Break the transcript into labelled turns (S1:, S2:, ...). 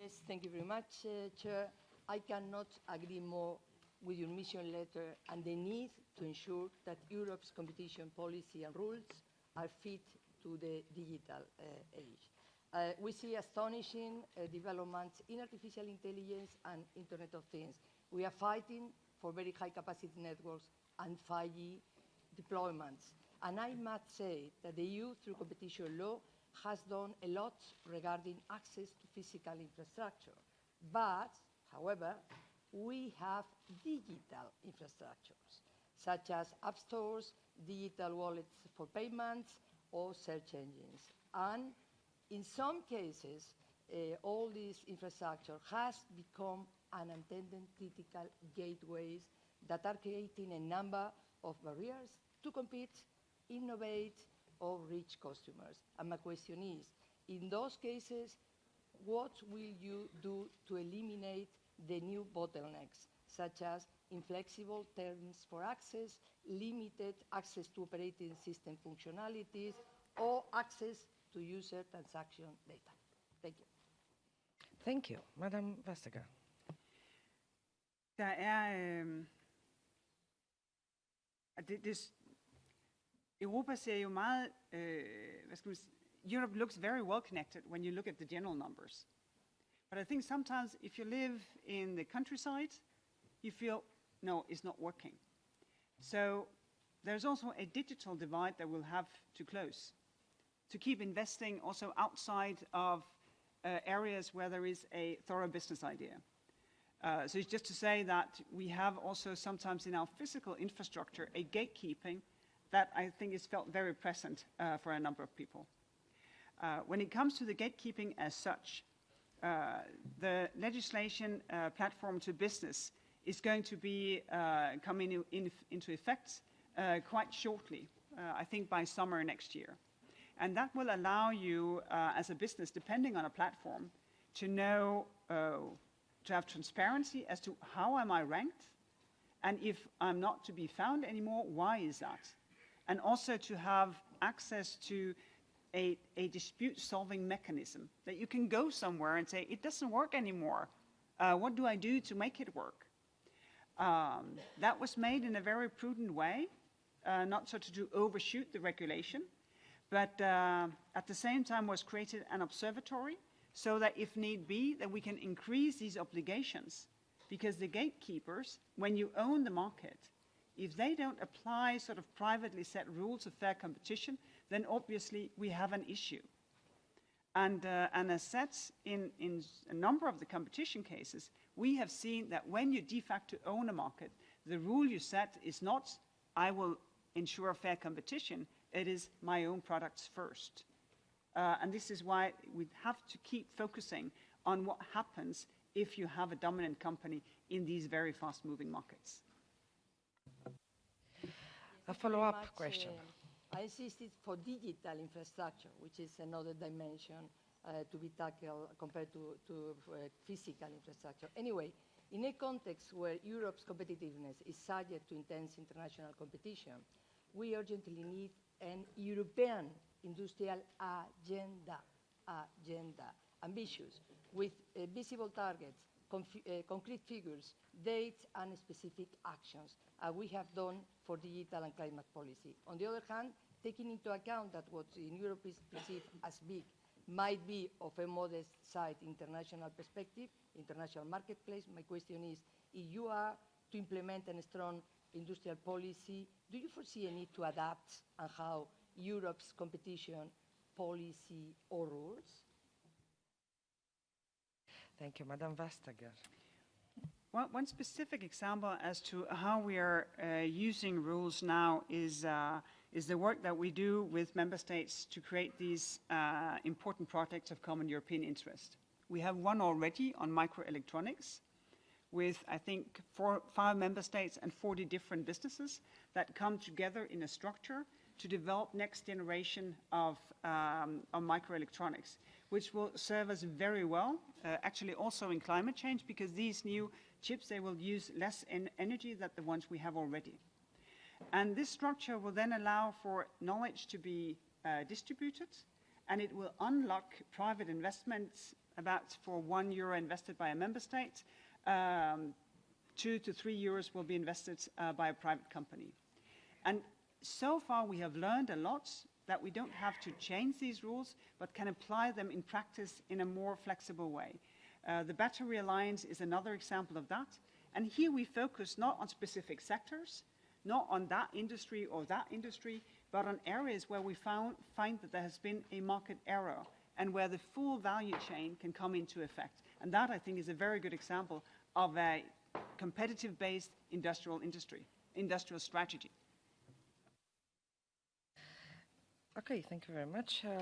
S1: Yes, thank you very much, Chair. I cannot agree more with your mission letter and the need to ensure that Europe's competition policy and rules are fit to the digital age. We see astonishing developments in artificial intelligence and Internet of Things. We are fighting for very high-capacity networks and 5G deployments. And I must say that the EU, through competition law, has done a lot regarding access to physical infrastructure. But, however, we have digital infrastructures, such as app stores, digital wallets for payments, or search engines. And in some cases, all this infrastructure has become unintended critical gateways that are creating a number of barriers to compete, innovate, or reach customers. And my question is, in those cases, what will you do to eliminate the new bottlenecks, such as inflexible terms for access, limited access to operating system functionalities, or access to user transaction data? Thank you.
S2: Thank you. Madam Vestager.
S3: Europa ser jo meget, Europe looks very well connected when you look at the general numbers. But I think sometimes if you live in the countryside, you feel, no, it's not working. So there's also a digital divide that we'll have to close, to keep investing also outside of areas where there is a thorough business idea. So it's just to say that we have also sometimes in our physical infrastructure a gatekeeping that I think is felt very present for a number of people. When it comes to the gatekeeping as such, the legislation platform to business is going to be coming into effect quite shortly, I think by summer next year. And that will allow you as a business, depending on a platform, to know, to have transparency as to how am I ranked, and if I'm not to be found anymore, why is that? And also to have access to a dispute-solving mechanism, that you can go somewhere and say, it doesn't work anymore. What do I do to make it work? That was made in a very prudent way, not so to overshoot the regulation, but at the same time was created an observatory so that if need be, that we can increase these obligations. Because the gatekeepers, when you own the market, if they don't apply sort of privately set rules of fair competition, then obviously we have an issue. And as such, in a number of the competition cases, we have seen that when you de facto own a market, the rule you set is not, I will ensure fair competition, it is my own products first. And this is why we have to keep focusing on what happens if you have a dominant company in these very fast-moving markets.
S2: A follow-up question.
S1: I insisted for digital infrastructure, which is another dimension to be tackled compared to physical infrastructure. Anyway, in a context where Europe's competitiveness is subject to intense international competition, we urgently need an European industrial agenda, ambitious, with visible targets, concrete figures, dates, and specific actions, as we have done for digital and climate policy. On the other hand, taking into account that what in Europe is perceived as big might be of a modest side international perspective, international marketplace, my question is, if you are to implement a strong industrial policy, do you foresee a need to adapt on how Europe's competition policy or rules?
S2: Thank you. Madam Vestager.
S3: One specific example as to how we are using rules now is the work that we do with member states to create these important projects of common European interest. We have one already on microelectronics with, I think, 5 member states and 40 different businesses that come together in a structure to develop next generation of microelectronics, which will serve us very well, actually also in climate change, because these new chips, they will use less energy than the ones we have already. And this structure will then allow for knowledge to be distributed and it will unlock private investments. About for €1 invested by a member state, 2 to 3 euros will be invested by a private company. And so far we have learned a lot, that we don't have to change these rules, but can apply them in practice in a more flexible way. The Battery Alliance is another example of that. And here we focus not on specific sectors, not on that industry or that industry, but on areas where we find that there has been a market error and where the full value chain can come into effect. And that, I think, is a very good example of a competitive-based industrial strategy.
S2: Okay, thank you very much.